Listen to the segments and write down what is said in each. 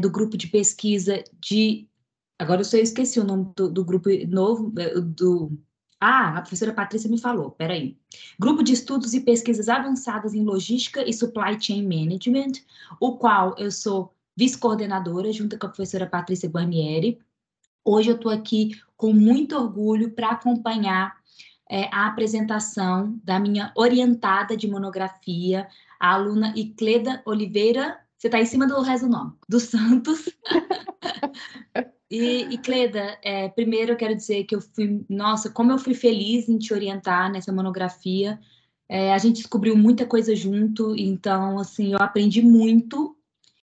do grupo de pesquisa de... Agora eu esqueci o nome do grupo novo, a professora Patrícia me falou, peraí. Grupo de Estudos e Pesquisas Avançadas em Logística e Supply Chain Management, o qual eu sou vice-coordenadora, junto com a professora Patrícia Barnieri. Hoje eu estou aqui com muito orgulho para acompanhar a apresentação da minha orientada de monografia, a aluna Icleda Oliveira, você está em cima do resto do nome, dos Santos. E Cleda, primeiro eu quero dizer que nossa, como eu fui feliz em te orientar nessa monografia. A gente descobriu muita coisa junto, então, assim, eu aprendi muito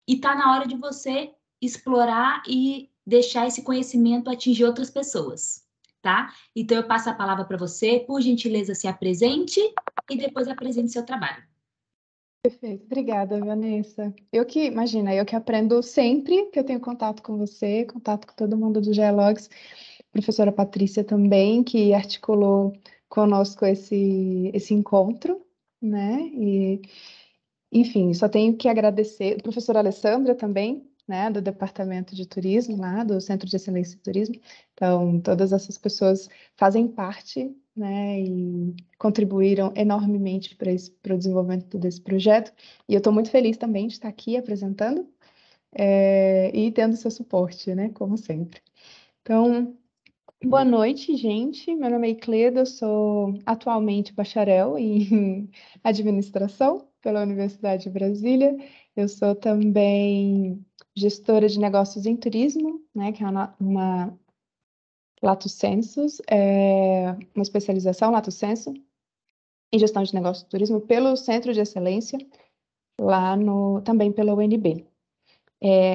e tá na hora de você explorar e deixar esse conhecimento atingir outras pessoas, tá? Então, eu passo a palavra para você, por gentileza, se apresente e depois apresente seu trabalho. Perfeito, obrigada, Vanessa. Eu que aprendo sempre que eu tenho contato com você, contato com todo mundo do Geologs, professora Patrícia também, que articulou conosco esse encontro, né? E, enfim, só tenho que agradecer, a professora Alessandra também, né, do Departamento de Turismo, lá do Centro de Excelência em Turismo. Então, todas essas pessoas fazem parte, né, e contribuíram enormemente para o desenvolvimento desse projeto. E eu estou muito feliz também de estar aqui apresentando e tendo seu suporte, né, como sempre. Então, boa noite, gente. Meu nome é Icleda, eu sou atualmente bacharel em administração pela Universidade de Brasília. Eu sou também gestora de negócios em turismo, né, que é uma Lato Sensus, uma especialização Lato Sensu em gestão de negócios de turismo pelo Centro de Excelência, também pela UNB.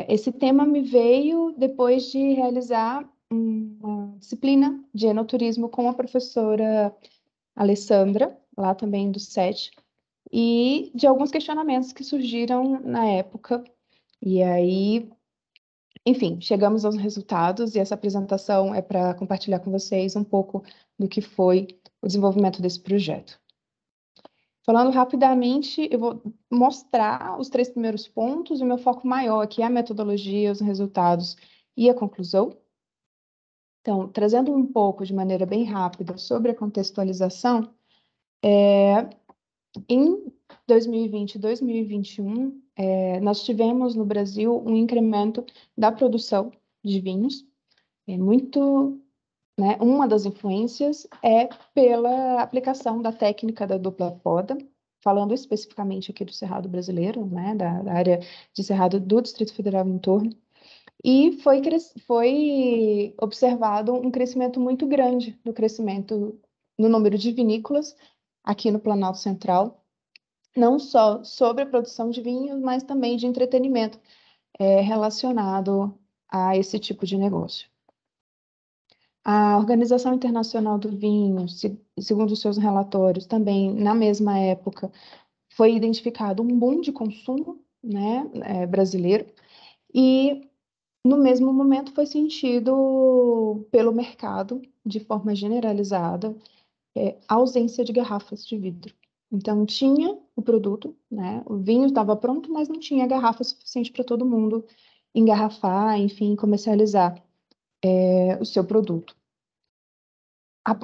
Esse tema me veio depois de realizar uma disciplina de enoturismo com a professora Alessandra, lá também do SET, e de alguns questionamentos que surgiram na época. E aí, enfim, chegamos aos resultados e essa apresentação é para compartilhar com vocês um pouco do que foi o desenvolvimento desse projeto. Falando rapidamente, eu vou mostrar os 3 primeiros pontos, e o meu foco maior aqui é a metodologia, os resultados e a conclusão. Então, trazendo um pouco de maneira bem rápida sobre a contextualização, em 2020 e 2021, nós tivemos no Brasil um incremento da produção de vinhos, né, uma das influências é pela aplicação da técnica da dupla poda, falando especificamente aqui do Cerrado brasileiro, né, da área de Cerrado do Distrito Federal em torno, e foi observado um crescimento muito grande no número de vinícolas aqui no Planalto Central, não só sobre a produção de vinhos, mas também de entretenimento relacionado a esse tipo de negócio. A Organização Internacional do Vinho, segundo os seus relatórios, também na mesma época, foi identificado um boom de consumo, né, brasileiro, e no mesmo momento foi sentido pelo mercado, de forma generalizada, a ausência de garrafas de vidro. Então, tinha o produto, né, o vinho estava pronto, mas não tinha garrafa suficiente para todo mundo engarrafar, enfim, comercializar o seu produto.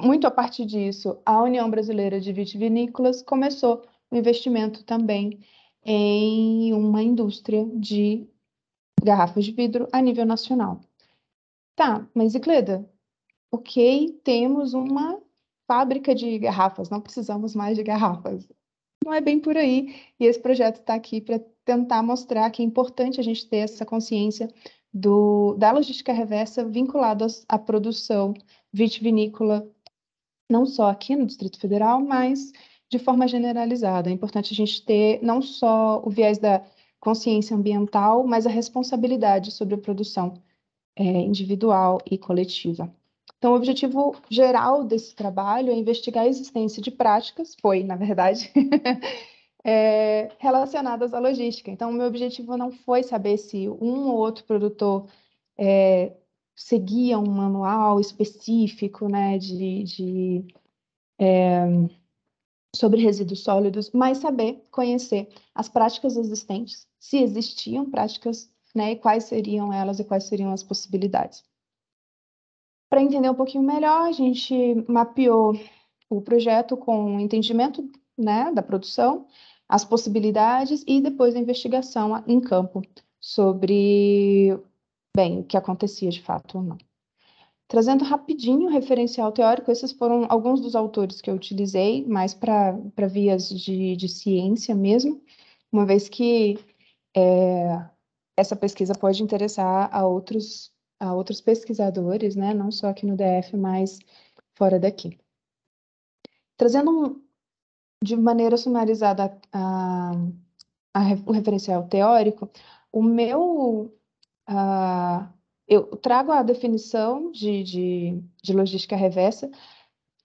Muito a partir disso, a União Brasileira de Vitivinícolas começou o investimento também em uma indústria de garrafas de vidro a nível nacional. Tá, mas Icleda, ok, temos uma fábrica de garrafas, não precisamos mais de garrafas. Não é bem por aí, e esse projeto está aqui para tentar mostrar que é importante a gente ter essa consciência da logística reversa vinculada à produção vitivinícola, não só aqui no Distrito Federal, mas de forma generalizada. É importante a gente ter não só o viés da consciência ambiental, mas a responsabilidade sobre a produção individual e coletiva. Então, o objetivo geral desse trabalho é investigar a existência de práticas, na verdade, relacionadas à logística. Então, o meu objetivo não foi saber se um ou outro produtor seguia um manual específico, né, sobre resíduos sólidos, mas saber conhecer as práticas existentes, se existiam práticas, né, e quais seriam elas e quais seriam as possibilidades. Para entender um pouquinho melhor, a gente mapeou o projeto com o entendimento, né, da produção, as possibilidades e depois a investigação em campo sobre, bem, o que acontecia de fato ou não. Trazendo rapidinho o referencial teórico, esses foram alguns dos autores que eu utilizei, mais para vias de ciência mesmo, uma vez que essa pesquisa pode interessar a outros pesquisadores, né, não só aqui no DF, mas fora daqui. Trazendo de maneira sumarizada o referencial teórico, eu trago a definição de logística reversa,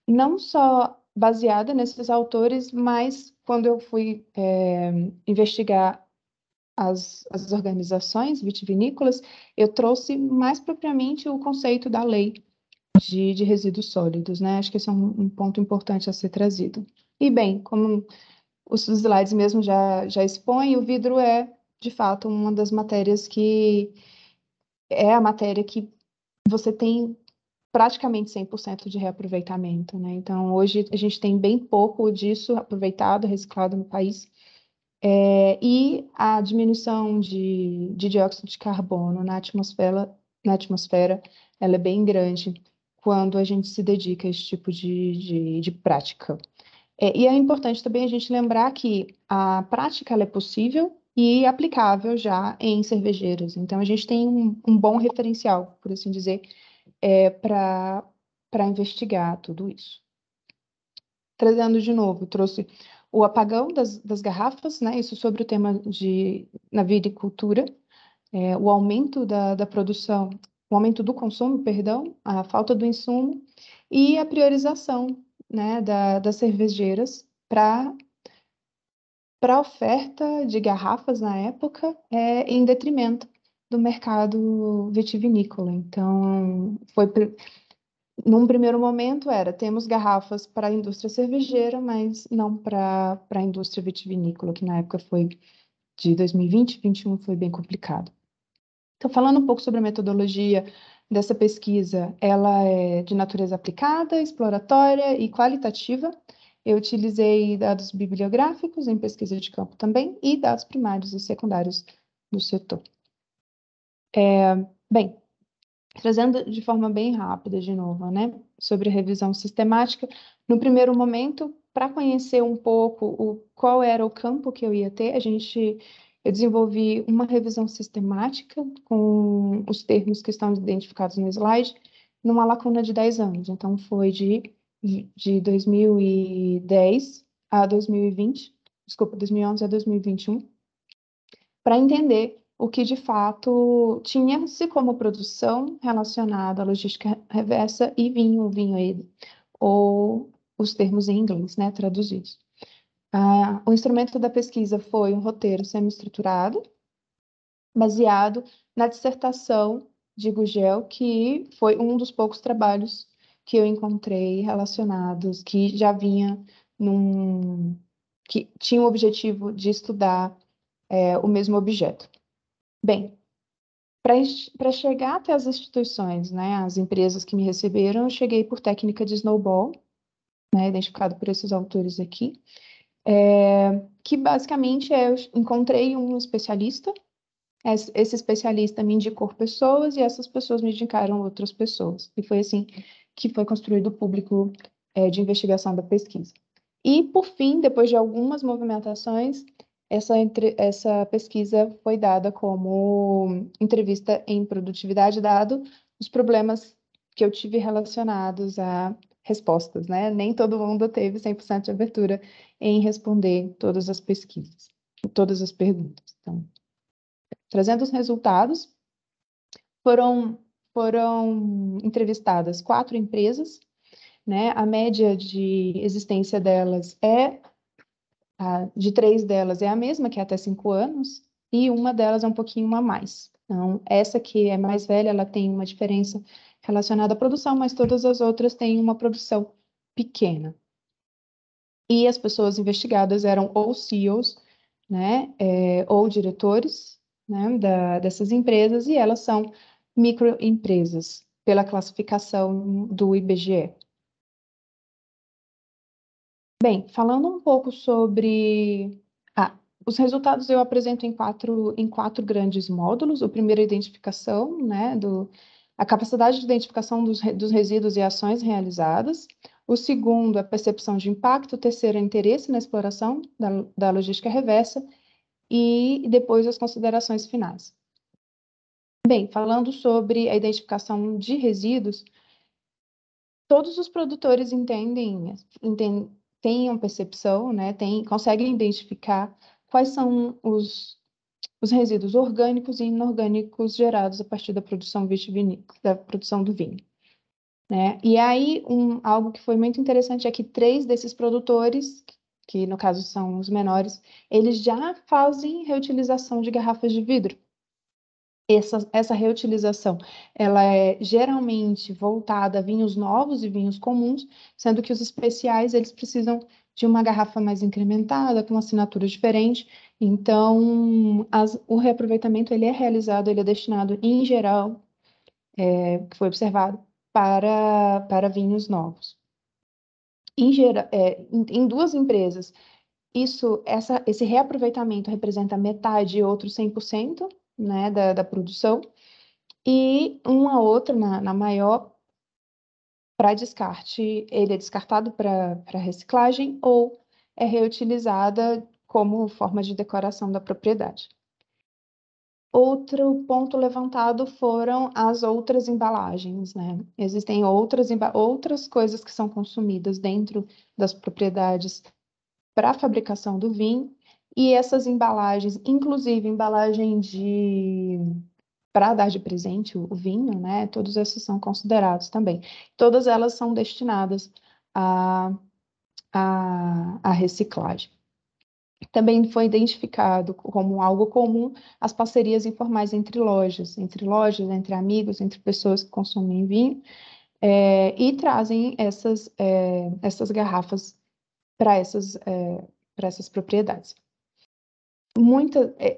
não só baseada nesses autores, mas quando eu fui investigar as organizações vitivinícolas, eu trouxe mais propriamente o conceito da lei de resíduos sólidos, né? Acho que esse é um ponto importante a ser trazido. E bem, como os slides mesmo já expõem, o vidro é, de fato, uma das matérias que é a matéria que você tem praticamente 100% de reaproveitamento, né? Então, hoje a gente tem bem pouco disso aproveitado, reciclado no país, e a diminuição de dióxido de carbono na atmosfera, ela é bem grande quando a gente se dedica a esse tipo de prática. E é importante também a gente lembrar que a prática ela é possível e aplicável já em cervejeiras. Então, a gente tem um bom referencial, por assim dizer, para investigar tudo isso. Trazendo de novo, trouxe o apagão das garrafas, né? Isso sobre o tema na viticultura, o aumento da produção, o aumento do consumo, perdão, a falta do insumo e a priorização, né, das cervejeiras para a oferta de garrafas na época, em detrimento do mercado vitivinícola. Então, num primeiro momento temos garrafas para a indústria cervejeira, mas não para a indústria vitivinícola, que na época foi de 2020, 2021 foi bem complicado. Então, falando um pouco sobre a metodologia dessa pesquisa, ela é de natureza aplicada, exploratória e qualitativa. Eu utilizei dados bibliográficos em pesquisa de campo também e dados primários e secundários do setor. Bem, trazendo de forma bem rápida de novo, né, sobre a revisão sistemática, no primeiro momento, para conhecer um pouco qual era o campo que eu ia ter, eu desenvolvi uma revisão sistemática com os termos que estão identificados no slide, numa lacuna de 10 anos. Então, foi de 2010 a 2020, desculpa, 2011 a 2021, para entender o que de fato tinha-se como produção relacionada à logística reversa e vinho aí, ou os termos em inglês, né, traduzidos. O instrumento da pesquisa foi um roteiro semi-estruturado, baseado na dissertação de Gugel, que foi um dos poucos trabalhos que eu encontrei relacionados, que já vinha que tinha o objetivo de estudar o mesmo objeto. Bem, para chegar até as instituições, né, as empresas que me receberam, eu cheguei por técnica de snowball, né, identificado por esses autores aqui, que basicamente eu encontrei um especialista, esse especialista me indicou pessoas e essas pessoas me indicaram outras pessoas. E foi assim que foi construído o público de investigação da pesquisa. E, por fim, depois de algumas movimentações, essa pesquisa foi dada como entrevista em produtividade, dado os problemas que eu tive relacionados a respostas, né? Nem todo mundo teve 100% de abertura em responder todas as pesquisas, todas as perguntas. Então, trazendo os resultados, foram entrevistadas 4 empresas, né? A média de existência delas de 3 delas é a mesma, que é até 5 anos, e uma delas é um pouquinho a mais. Então, essa que é mais velha, ela tem uma diferença relacionada à produção, mas todas as outras têm uma produção pequena. E as pessoas investigadas eram ou CEOs, né, ou diretores, né, dessas empresas, e elas são microempresas, pela classificação do IBGE. Bem, falando um pouco sobre... os resultados eu apresento em quatro grandes módulos. O primeiro é a identificação, né, a capacidade de identificação dos resíduos e ações realizadas. O segundo é a percepção de impacto. O terceiro é interesse na exploração da logística reversa. E depois as considerações finais. Bem, falando sobre a identificação de resíduos, todos os produtores têm uma percepção, né, conseguem identificar quais são os resíduos orgânicos e inorgânicos gerados a partir da produção vitivinícola, da produção do vinho, né? E aí, algo que foi muito interessante é que 3 desses produtores, que no caso são os menores, eles já fazem reutilização de garrafas de vidro. Essa reutilização, ela é geralmente voltada a vinhos novos e vinhos comuns, sendo que os especiais, eles precisam de uma garrafa mais incrementada, com assinatura diferente. Então, o reaproveitamento, ele é realizado, ele é destinado, em geral, que foi observado, para vinhos novos. Em 2 empresas, esse reaproveitamento representa metade e outro 100%, né, da produção, e uma outra, na maior, para descarte, ele é descartado para reciclagem ou é reutilizada como forma de decoração da propriedade. Outro ponto levantado foram as outras embalagens, né? Existem outras coisas que são consumidas dentro das propriedades para a fabricação do vinho, e essas embalagens, inclusive embalagem para dar de presente o vinho, né? Todos esses são considerados também. Todas elas são destinadas à reciclagem. Também foi identificado como algo comum as parcerias informais entre lojas, entre amigos, entre pessoas que consomem vinho, e trazem essas garrafas para essas propriedades.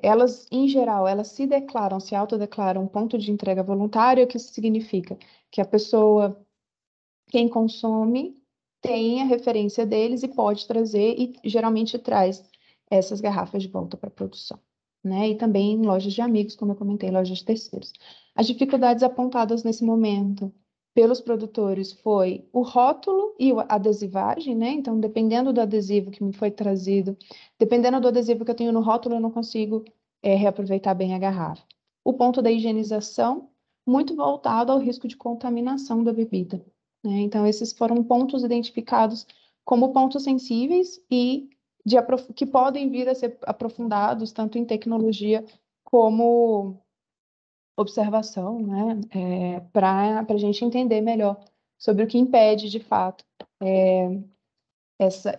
Elas, em geral, elas se autodeclaram ponto de entrega voluntário, o que isso significa que a pessoa, quem consome, tem a referência deles e pode trazer, e geralmente traz essas garrafas de volta para a produção, né? E também em lojas de amigos, como eu comentei, lojas de terceiros. As dificuldades apontadas nesse momento pelos produtores foi o rótulo e a adesivagem, né? Então, dependendo do adesivo que me foi trazido, dependendo do adesivo que eu tenho no rótulo, eu não consigo reaproveitar bem a garrafa. O ponto da higienização, muito voltado ao risco de contaminação da bebida, né? Então, esses foram pontos identificados como pontos sensíveis e que podem vir a ser aprofundados tanto em tecnologia como observação, né? Para a gente entender melhor sobre o que impede, de fato,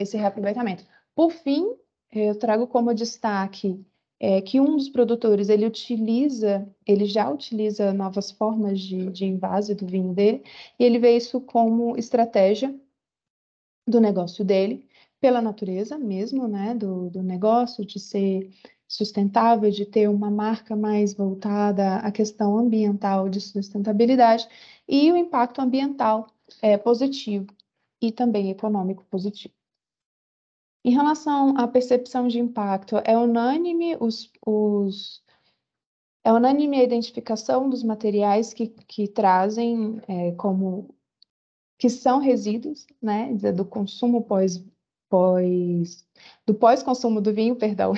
esse reaproveitamento. Por fim, eu trago como destaque que um dos produtores, ele já utiliza novas formas de envase do vinho dele, e ele vê isso como estratégia do negócio dele, pela natureza mesmo, né, do negócio, de ser sustentável, de ter uma marca mais voltada à questão ambiental de sustentabilidade, e o impacto ambiental positivo e também econômico positivo. Em relação à percepção de impacto, é unânime a identificação dos materiais que trazem que são resíduos, né, do consumo do pós-consumo do vinho, perdão,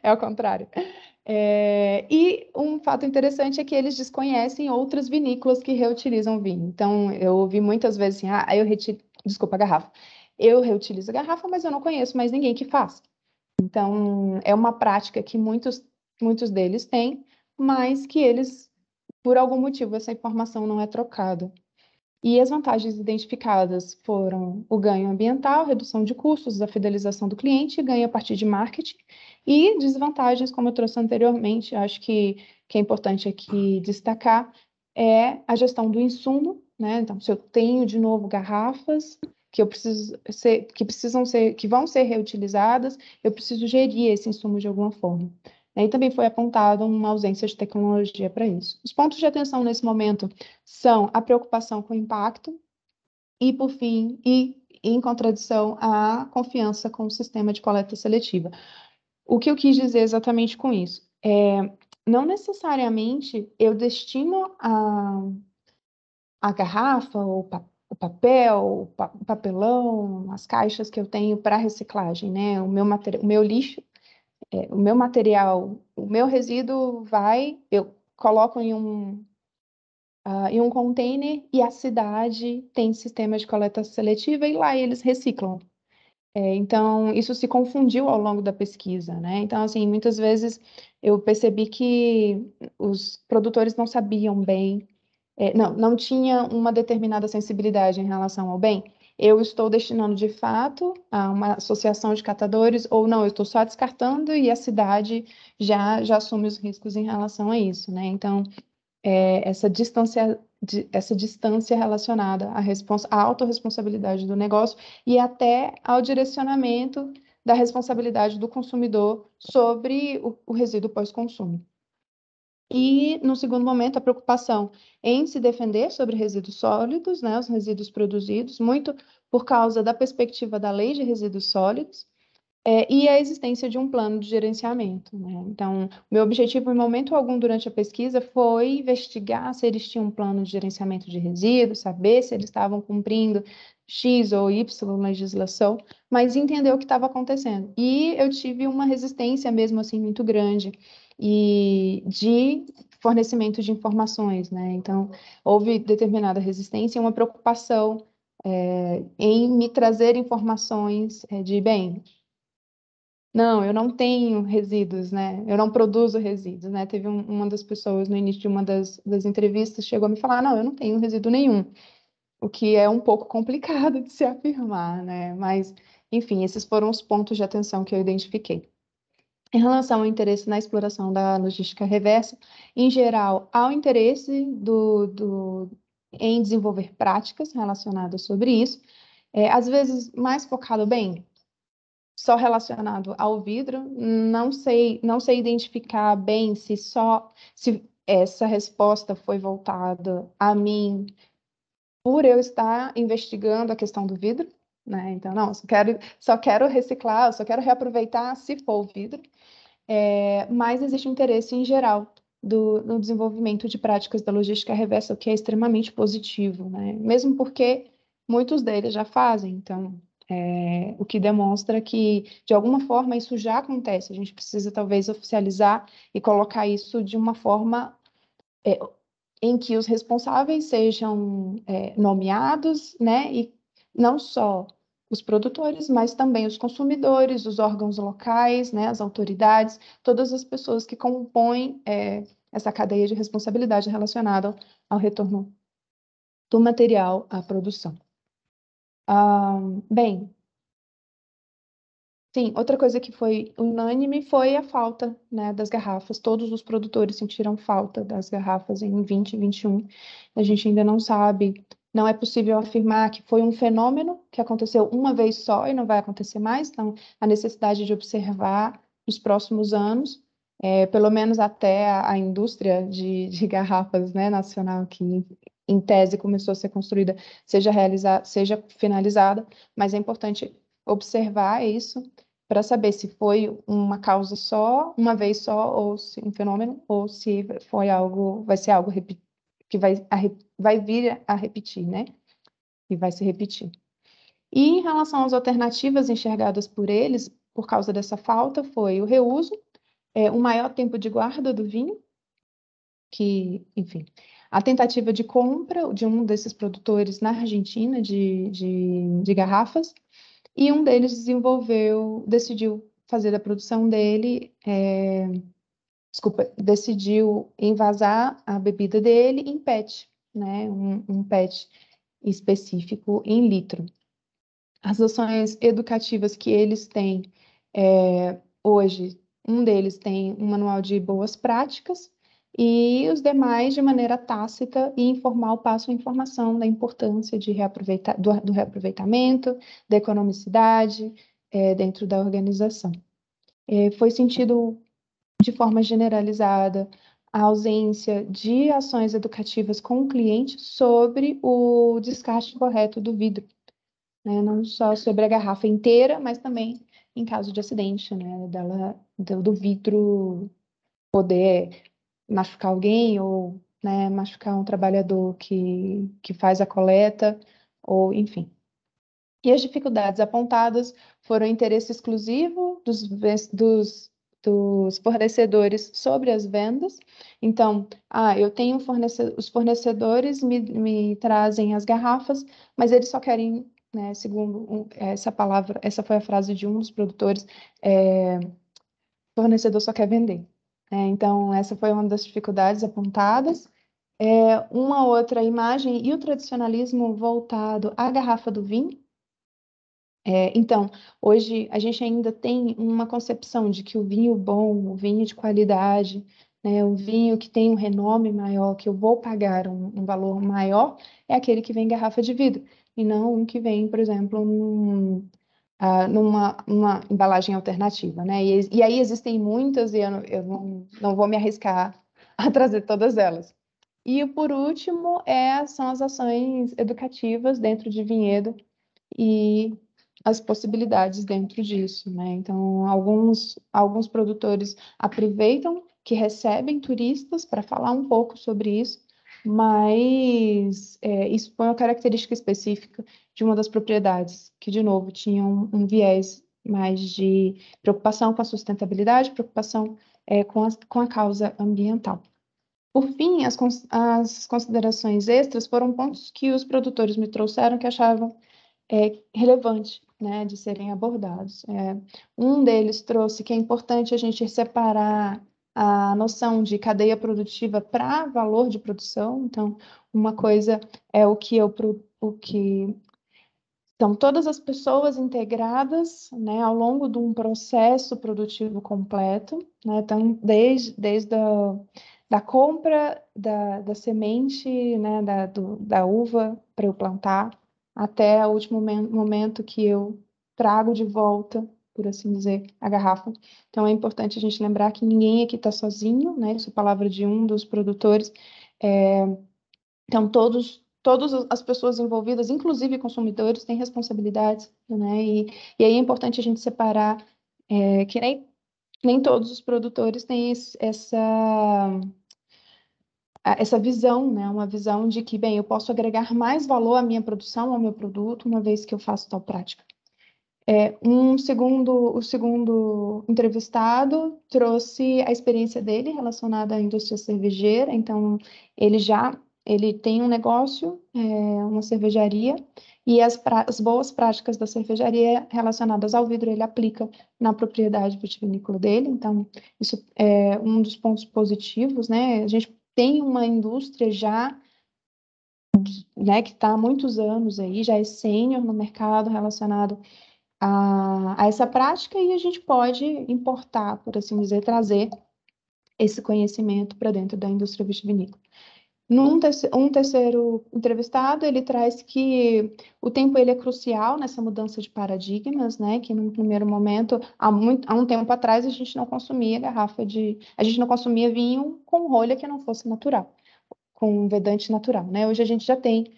é ao contrário. E um fato interessante é que eles desconhecem outras vinícolas que reutilizam vinho. Então, eu ouvi muitas vezes assim, desculpa, a garrafa. Eu reutilizo a garrafa, mas eu não conheço mais ninguém que faz. Então, é uma prática que muitos deles têm, mas que eles, por algum motivo, essa informação não é trocada. E as vantagens identificadas foram o ganho ambiental, redução de custos, a fidelização do cliente, ganho a partir de marketing, e desvantagens, como eu trouxe anteriormente, acho que é importante aqui destacar, é a gestão do insumo, né? Então, se eu tenho de novo garrafas que vão ser reutilizadas, eu preciso gerir esse insumo de alguma forma. E também foi apontada uma ausência de tecnologia para isso. Os pontos de atenção nesse momento são a preocupação com o impacto e, por fim, em contradição, a confiança com o sistema de coleta seletiva. O que eu quis dizer exatamente com isso? Não necessariamente eu destino a garrafa, o papel, o papelão, as caixas que eu tenho para reciclagem, né? O meu lixo, o meu material, o meu resíduo eu coloco em um container e a cidade tem sistema de coleta seletiva e lá eles reciclam. Então, isso se confundiu ao longo da pesquisa, né? Então, assim, muitas vezes eu percebi que os produtores não sabiam bem, não tinha uma determinada sensibilidade em relação ao bem. Eu estou destinando de fato a uma associação de catadores ou não, eu estou só descartando e a cidade já assume os riscos em relação a isso, né? Então, essa distância relacionada à autorresponsabilidade do negócio e até ao direcionamento da responsabilidade do consumidor sobre o resíduo pós-consumo. E, no segundo momento, a preocupação em se defender sobre resíduos sólidos, né, os resíduos produzidos, muito por causa da perspectiva da Lei de Resíduos Sólidos, e a existência de um plano de gerenciamento, né? Então, meu objetivo, em momento algum durante a pesquisa, foi investigar se eles tinham um plano de gerenciamento de resíduos, saber se eles estavam cumprindo X ou Y legislação, mas entender o que estava acontecendo. E eu tive uma resistência mesmo assim muito grande e de fornecimento de informações, né? Então, houve determinada resistência e uma preocupação em me trazer informações de, bem, não, eu não tenho resíduos, né? Eu não produzo resíduos, né? Teve uma das pessoas no início de uma das entrevistas chegou a me falar, não, eu não tenho resíduo nenhum, o que é um pouco complicado de se afirmar, né? Mas, enfim, esses foram os pontos de atenção que eu identifiquei. Em relação ao interesse na exploração da logística reversa, em geral, há o interesse em desenvolver práticas relacionadas sobre isso, às vezes mais focado, bem, só relacionado ao vidro, não sei identificar bem se essa resposta foi voltada a mim por eu estar investigando a questão do vidro, né? Então, não, só quero reciclar, só quero reaproveitar se for o vidro, mas existe um interesse em geral no desenvolvimento de práticas da logística reversa, o que é extremamente positivo, né? Mesmo porque muitos deles já fazem, então o que demonstra que, de alguma forma, isso já acontece. A gente precisa, talvez, oficializar e colocar isso de uma forma em que os responsáveis sejam nomeados, né? E não só os produtores, mas também os consumidores, os órgãos locais, né? As autoridades, todas as pessoas que compõem essa cadeia de responsabilidade relacionada ao retorno do material à produção. Bem, sim, outra coisa que foi unânime foi a falta, né, das garrafas. Todos os produtores sentiram falta das garrafas em 2021. A gente ainda não sabe, não é possível afirmar que foi um fenômeno que aconteceu uma vez só e não vai acontecer mais. Então, a necessidade de observar nos próximos anos, pelo menos até a indústria de garrafas, né, nacional, que em tese começou a ser construída, seja finalizada, mas é importante observar isso para saber se foi uma causa só, uma vez só, ou se um fenômeno, ou se foi algo, vai ser algo que vai vir a repetir, né? E vai se repetir. E em relação às alternativas enxergadas por eles, por causa dessa falta, foi o reuso, o maior tempo de guarda do vinho, enfim, a tentativa de compra de um desses produtores na Argentina de garrafas, e um deles decidiu fazer a produção dele, decidiu envasar a bebida dele em PET, né? Um PET específico em litro. As ações educativas que eles têm hoje, um deles tem um manual de boas práticas, e os demais, de maneira tácita e informal, passam informação da importância de reaproveitar, do reaproveitamento, da economicidade, dentro da organização. Foi sentido de forma generalizada a ausência de ações educativas com o cliente sobre o descarte correto do vidro, né? Não só sobre a garrafa inteira, mas também em caso de acidente, né? Do vidro poder machucar alguém ou, né, machucar um trabalhador que faz a coleta, ou enfim. E as dificuldades apontadas foram o interesse exclusivo dos fornecedores sobre as vendas. Então, eu tenho os fornecedores me trazem as garrafas, mas eles só querem, né, segundo essa palavra, essa foi a frase de um dos produtores, o fornecedor só quer vender. Então, essa foi uma das dificuldades apontadas. Uma outra imagem, e o tradicionalismo voltado à garrafa do vinho. Então, hoje a gente ainda tem uma concepção de que o vinho bom, o vinho de qualidade, né, o vinho que tem um renome maior, que eu vou pagar um valor maior, é aquele que vem em garrafa de vidro, e não um que vem, por exemplo, numa uma embalagem alternativa, né? E aí existem muitas, e eu não vou me arriscar a trazer todas elas. E por último, são as ações educativas dentro de vinhedo e as possibilidades dentro disso, né? Então, alguns produtores aproveitam que recebem turistas para falar um pouco sobre isso, mas isso foi uma característica específica de uma das propriedades, que, de novo, tinha um viés mais de preocupação com a sustentabilidade, preocupação com a causa ambiental. Por fim, as considerações extras foram pontos que os produtores me trouxeram que achavam relevante, né, de serem abordados. Um deles trouxe que é importante a gente separar a noção de cadeia produtiva para valor de produção. Então, uma coisa é o que são todas as pessoas integradas, né, ao longo de um processo produtivo completo, né, então desde da compra da semente, né, da uva para eu plantar, até o último momento que eu trago de volta, por assim dizer, a garrafa. Então é importante a gente lembrar que ninguém aqui está sozinho, né, isso é palavra de um dos produtores. Então, todas as pessoas envolvidas, inclusive consumidores, têm responsabilidades, né? E aí é importante a gente separar que nem todos os produtores têm essa visão, né? Uma visão de que, bem, eu posso agregar mais valor à minha produção, ao meu produto, uma vez que eu faço tal prática. O segundo entrevistado trouxe a experiência dele relacionada à indústria cervejeira. Então, ele tem um negócio, uma cervejaria, e as boas práticas da cervejaria relacionadas ao vidro ele aplica na propriedade vitivinícola dele. Então, isso é um dos pontos positivos, né? A gente tem uma indústria já, né, que está há muitos anos aí, já é sênior no mercado relacionado a essa prática, e a gente pode importar, por assim dizer, trazer esse conhecimento para dentro da indústria vitivinícola. Um terceiro entrevistado, ele traz que o tempo ele é crucial nessa mudança de paradigmas, né? Que num primeiro momento, há um tempo atrás, a gente não consumia a gente não consumia vinho com rolha que não fosse natural, com um vedante natural, né? Hoje a gente já tem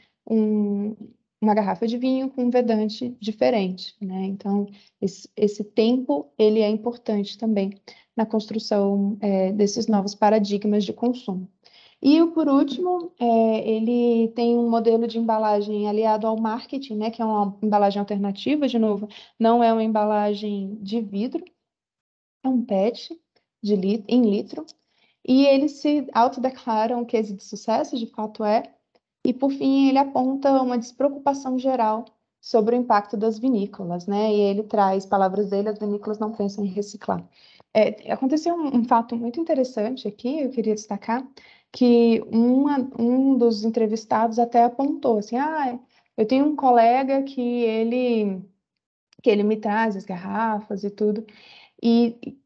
uma garrafa de vinho com um vedante diferente, né? Então, esse tempo, ele é importante também na construção desses novos paradigmas de consumo. E, por último, ele tem um modelo de embalagem aliado ao marketing, né? Que é uma embalagem alternativa, de novo, não é uma embalagem de vidro, é um PET em litro, e eles se autodeclaram um case de sucesso, de fato é, e por fim ele aponta uma despreocupação geral sobre o impacto das vinícolas, né? E ele traz, palavras dele, as vinícolas não pensam em reciclar. Aconteceu um fato muito interessante aqui, eu queria destacar, que um dos entrevistados até apontou assim, eu tenho um colega que ele me traz as garrafas e tudo, e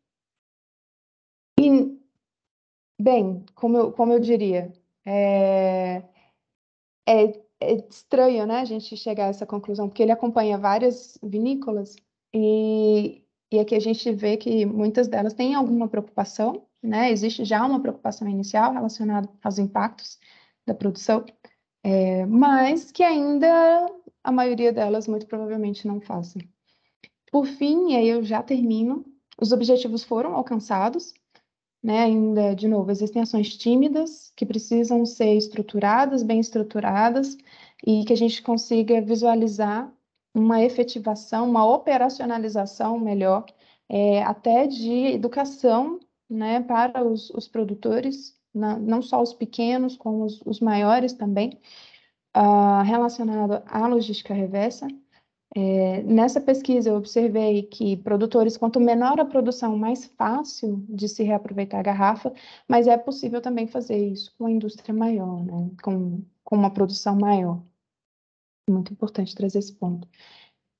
Bem, como eu diria, é, é estranho, né, a gente chegar a essa conclusão, porque ele acompanha várias vinícolas e aqui a gente vê que muitas delas têm alguma preocupação, né? Existe já uma preocupação inicial relacionada aos impactos da produção, mas que ainda a maioria delas muito provavelmente não façam. Por fim, e aí eu já termino, os objetivos foram alcançados, né? Ainda, de novo, existem ações tímidas que precisam ser estruturadas, bem estruturadas, e que a gente consiga visualizar uma efetivação, uma operacionalização melhor, até de educação, né, para os produtores, não só os pequenos, como os maiores também, relacionado à logística reversa. Nessa pesquisa, eu observei que produtores, quanto menor a produção, mais fácil de se reaproveitar a garrafa, mas é possível também fazer isso com a indústria maior, né? Com uma produção maior. Muito importante trazer esse ponto.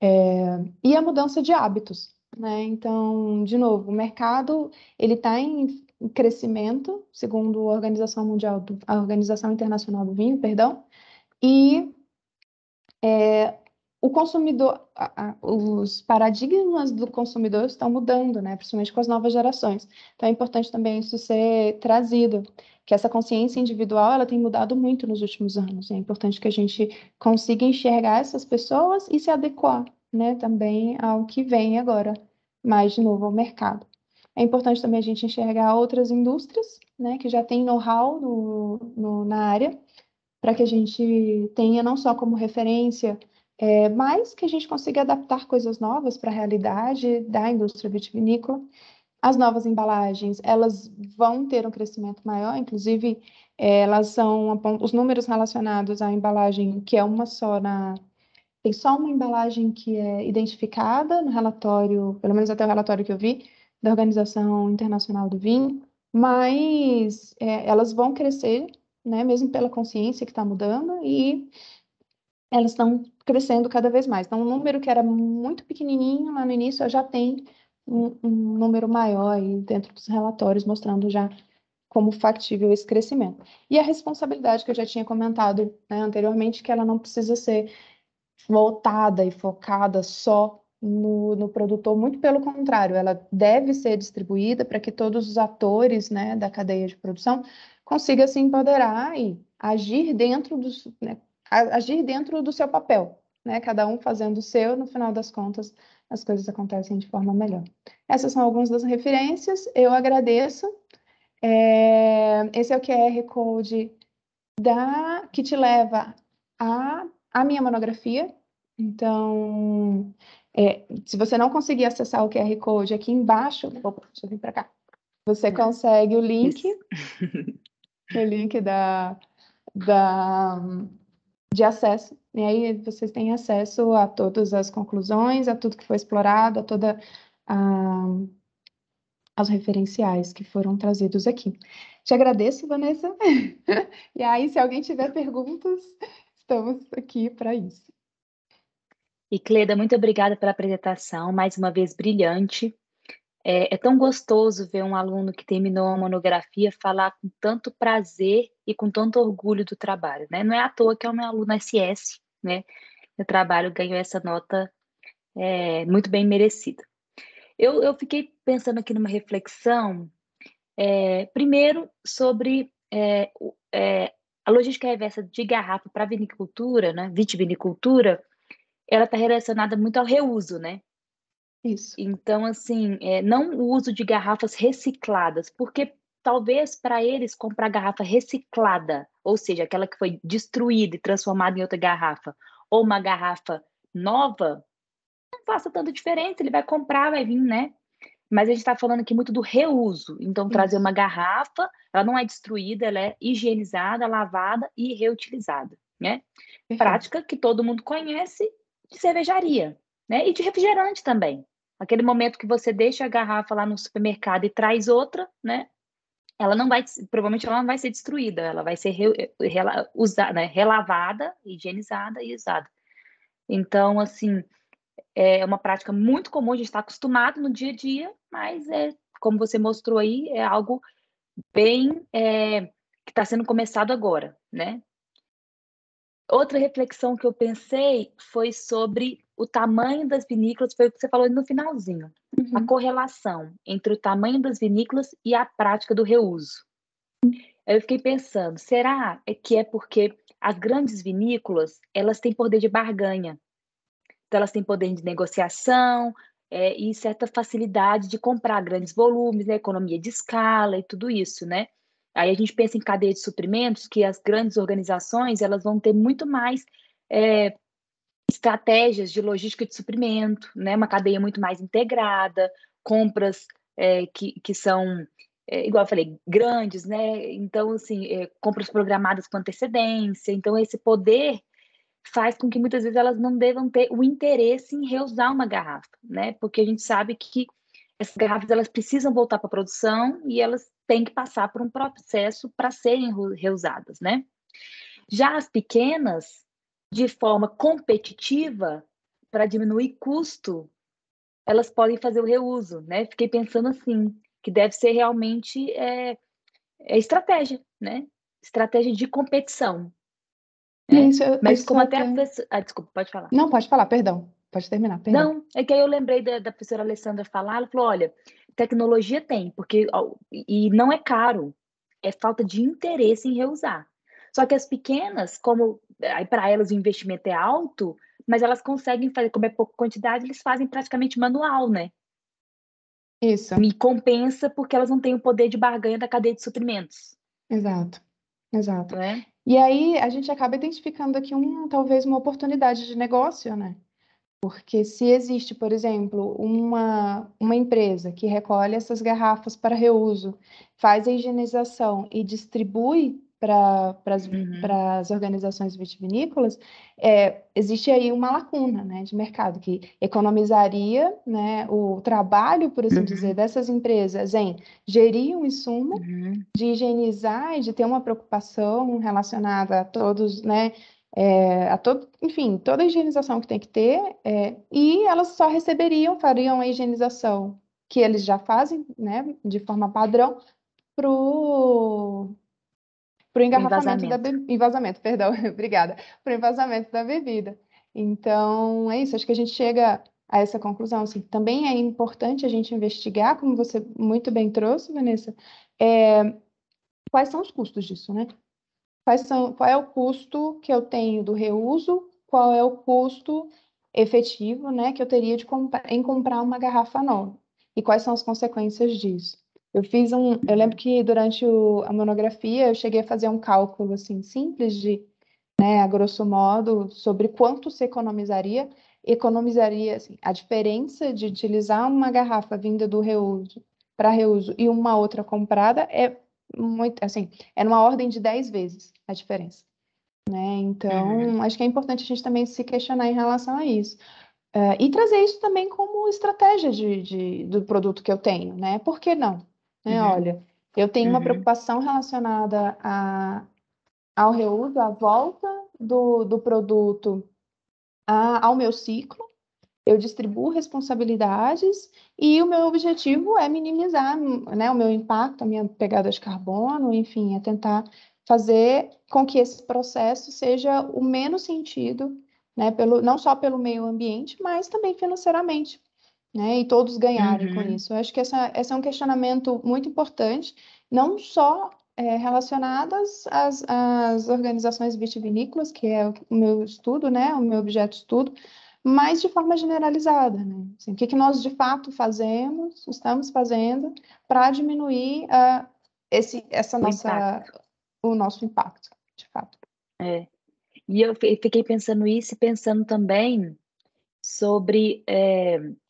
E a mudança de hábitos, né? Então, de novo, o mercado ele está em crescimento, segundo a Organização a Organização Internacional do Vinho, perdão, e o consumidor, os paradigmas do consumidor estão mudando, né? Principalmente com as novas gerações. Então é importante também isso ser trazido, que essa consciência individual ela tem mudado muito nos últimos anos. É importante que a gente consiga enxergar essas pessoas e se adequar, né? Também ao que vem agora, mais de novo ao mercado. É importante também a gente enxergar outras indústrias, né? Que já têm know-how na área, para que a gente tenha não só como referência, mas que a gente consiga adaptar coisas novas para a realidade da indústria vitivinícola. As novas embalagens, elas vão ter um crescimento maior, inclusive elas são os números relacionados à embalagem, que é uma só tem só uma embalagem que é identificada no relatório, pelo menos até o relatório que eu vi, da Organização Internacional do Vinho, mas elas vão crescer, né, mesmo pela consciência que está mudando, e elas estão crescendo cada vez mais. Então, um número que era muito pequenininho lá no início, já tem um número maior aí dentro dos relatórios, mostrando já como factível esse crescimento. E a responsabilidade que eu já tinha comentado, né, anteriormente, que ela não precisa ser voltada e focada só no produtor, muito pelo contrário, ela deve ser distribuída para que todos os atores, né, da cadeia de produção consigam se empoderar e agir dentro né, agir dentro do seu papel, né, cada um fazendo o seu, no final das contas, as coisas acontecem de forma melhor. Essas são algumas das referências, eu agradeço. Esse é o QR Code que te leva à minha monografia. Então, se você não conseguir acessar o QR Code aqui embaixo, opa, deixa eu vir para cá. Você consegue o link, de acesso. E aí vocês têm acesso a todas as conclusões, a tudo que foi explorado, a toda aos referenciais que foram trazidos aqui. Te agradeço, Vanessa. E aí, se alguém tiver perguntas, estamos aqui para isso. E Cleda, muito obrigada pela apresentação, mais uma vez brilhante. É tão gostoso ver um aluno que terminou a monografia falar com tanto prazer e com tanto orgulho do trabalho, né? Não é à toa que é uma aluna SS, né? O trabalho ganhou essa nota muito bem merecida. Eu fiquei pensando aqui numa reflexão, primeiro sobre a logística reversa de garrafa para vinicultura, né? Vitivinicultura, ela está relacionada muito ao reuso, né? Isso. Então, assim, não o uso de garrafas recicladas, porque talvez para eles comprar garrafa reciclada, ou seja, aquela que foi destruída e transformada em outra garrafa, ou uma garrafa nova, não faça tanta diferença, ele vai comprar, vai vir, né? Mas a gente está falando aqui muito do reuso. Então, trazer uma garrafa, ela não é destruída, ela é higienizada, lavada e reutilizada, né? Perfeito. Prática que todo mundo conhece de cervejaria, né? E de refrigerante também. Aquele momento que você deixa a garrafa lá no supermercado e traz outra, né? Ela não vai, provavelmente ela não vai ser destruída, ela vai ser usada, né? Relavada, higienizada e usada. Então, assim, é uma prática muito comum, a gente está acostumado no dia a dia, mas como você mostrou aí, é algo bem que está sendo começado agora, né? Outra reflexão que eu pensei foi sobre o tamanho das vinícolas, foi o que você falou no finalzinho, a correlação entre o tamanho das vinícolas e a prática do reuso. Aí eu fiquei pensando, será que é porque as grandes vinícolas, elas têm poder de barganha, então elas têm poder de negociação, e certa facilidade de comprar grandes volumes, né, economia de escala e tudo isso, né? Aí a gente pensa em cadeia de suprimentos, que as grandes organizações, elas vão ter muito mais estratégias de logística de suprimento, né? Uma cadeia muito mais integrada, compras que são, igual eu falei, grandes, né? Então, assim, compras programadas com antecedência. Então, esse poder faz com que muitas vezes elas não devam ter o interesse em reusar uma garrafa, né? Porque a gente sabe que essas garrafas elas precisam voltar para a produção e elas têm que passar por um processo para serem reusadas, né? Já as pequenas, de forma competitiva, para diminuir custo, elas podem fazer o reuso, né? Fiquei pensando assim, que deve ser realmente estratégia, né? Estratégia de competição, E né? isso, Mas isso como até até. a professora... desculpa, pode falar. Não, pode falar, perdão. Pode terminar, perdão. Não, é que aí eu lembrei da professora Alessandra falar, ela falou, olha, tecnologia tem, porque e não é caro, é falta de interesse em reusar. Só que as pequenas, como aí para elas o investimento é alto, mas elas conseguem fazer, como é pouca quantidade, eles fazem praticamente manual, né? Isso, E compensa porque elas não têm o poder de barganha da cadeia de suprimentos, exato, exato. né? E aí a gente acaba identificando aqui talvez uma oportunidade de negócio, né? Porque se existe, por exemplo, uma empresa que recolhe essas garrafas para reuso, faz a higienização e distribui para Uhum, as organizações vitivinícolas, existe aí uma lacuna, né, de mercado que economizaria, né, o trabalho, por assim dizer, uhum, dessas empresas em gerir um insumo, uhum, de higienizar e de ter uma preocupação relacionada a todos, né, enfim, toda a higienização que tem que ter, e elas só fariam a higienização que eles já fazem, né, de forma padrão, pro, pro o engarrafamento envasamento. envasamento, perdão, obrigada, pro envasamento da bebida. Então, é isso, acho que a gente chega a essa conclusão, assim, também é importante a gente investigar, como você muito bem trouxe, Vanessa, quais são os custos disso, né? Qual é o custo que eu tenho do reuso, qual é o custo efetivo, né, que eu teria em comprar uma garrafa nova, e quais são as consequências disso. Eu lembro Uhum, que durante a monografia eu cheguei a fazer um cálculo assim simples a grosso modo, sobre quanto se economizaria assim, a diferença de utilizar uma garrafa vinda do reuso para reuso e uma outra comprada é muito, assim, é numa ordem de 10 vezes a diferença, né? uhum, Então, acho que é importante a gente também se questionar em relação a isso. E trazer isso também como estratégia do produto que eu tenho, né? Por que não? Né? uhum, Olha, eu tenho uma uhum, preocupação relacionada ao reuso, à volta do produto ao meu ciclo, eu distribuo responsabilidades e o meu objetivo é minimizar, né, o meu impacto, a minha pegada de carbono, enfim, é tentar fazer com que esse processo seja o menos sentido, né, não só pelo meio ambiente, mas também financeiramente, né, e todos ganharem com uhum. isso. Eu acho que esse é um questionamento muito importante, não só relacionadas às organizações vitivinícolas, que é o meu estudo, né, o meu objeto de estudo, mas de forma generalizada, né? Assim, o que nós de fato estamos fazendo para diminuir O impacto. o nosso impacto, de fato. É. E eu fiquei pensando isso e pensando também sobre,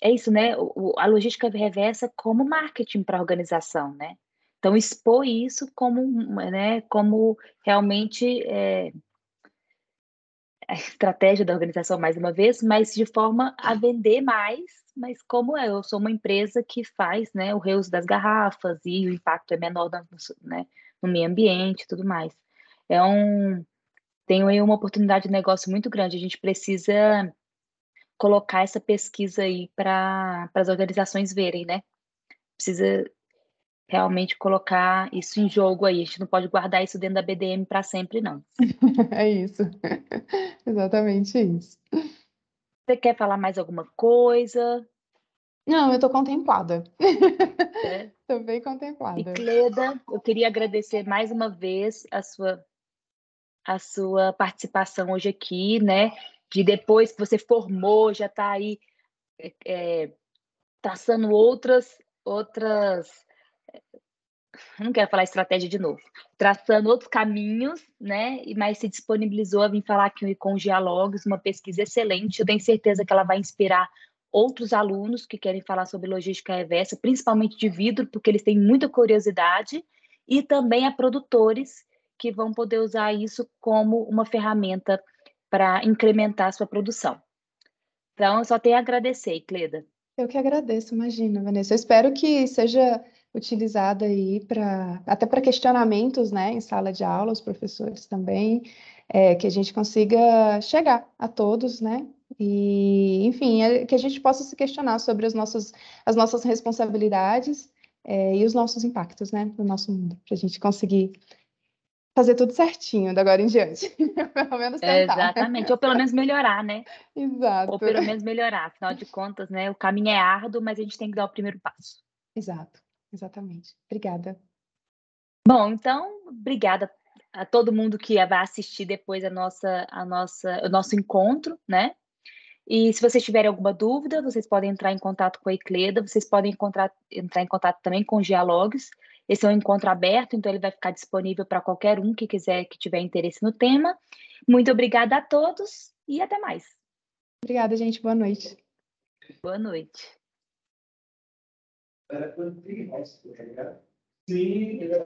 isso, né? A logística reversa como marketing para a organização, né? Então, expor isso como, né, como realmente a estratégia da organização, mais uma vez, mas de forma a vender mais, mas como eu sou uma empresa que faz, né, o reuso das garrafas e o impacto é menor né, no meio ambiente e tudo mais. É tem aí uma oportunidade de negócio muito grande. A gente precisa colocar essa pesquisa aí para as organizações verem, né? Precisa realmente colocar isso em jogo aí. A gente não pode guardar isso dentro da BDM para sempre, não. É isso. Exatamente isso. Você quer falar mais alguma coisa? Não, eu tô contemplada. É. Tô bem E contemplada. Cleda, eu queria agradecer mais uma vez a sua participação hoje aqui, né? De depois que você formou, já está aí traçando outras, não quero falar estratégia de novo, traçando outros caminhos, né? Mas se disponibilizou a vir falar aqui com os Diálogos, uma pesquisa excelente. Eu tenho certeza que ela vai inspirar outros alunos que querem falar sobre logística reversa, principalmente de vidro, porque eles têm muita curiosidade, e também a produtores que vão poder usar isso como uma ferramenta para incrementar a sua produção. Então, eu só tenho a agradecer, Cleda. Eu que agradeço, imagina, Vanessa. Eu espero que seja utilizada aí até para questionamentos, né, em sala de aula, os professores também, que a gente consiga chegar a todos, né? E, enfim, que a gente possa se questionar sobre as nossas responsabilidades, e os nossos impactos, né, no nosso mundo, para a gente conseguir fazer tudo certinho da agora em diante. Pelo menos tentar. Exatamente, ou pelo menos melhorar, né? Ou Exato. pelo menos melhorar. Afinal de contas, né, o caminho é árduo, mas a gente tem que dar o primeiro passo. Exato, exatamente. Obrigada. Bom, então, obrigada a todo mundo que vai assistir depois o nosso encontro, né? E se vocês tiverem alguma dúvida, vocês podem entrar em contato com a Icleda, vocês podem entrar em contato também com os Diálogos. Esse é um encontro aberto, então ele vai ficar disponível para qualquer um que quiser, que tiver interesse no tema. Muito obrigada a todos e até mais. Obrigada, gente. Boa noite. Boa noite. Sim.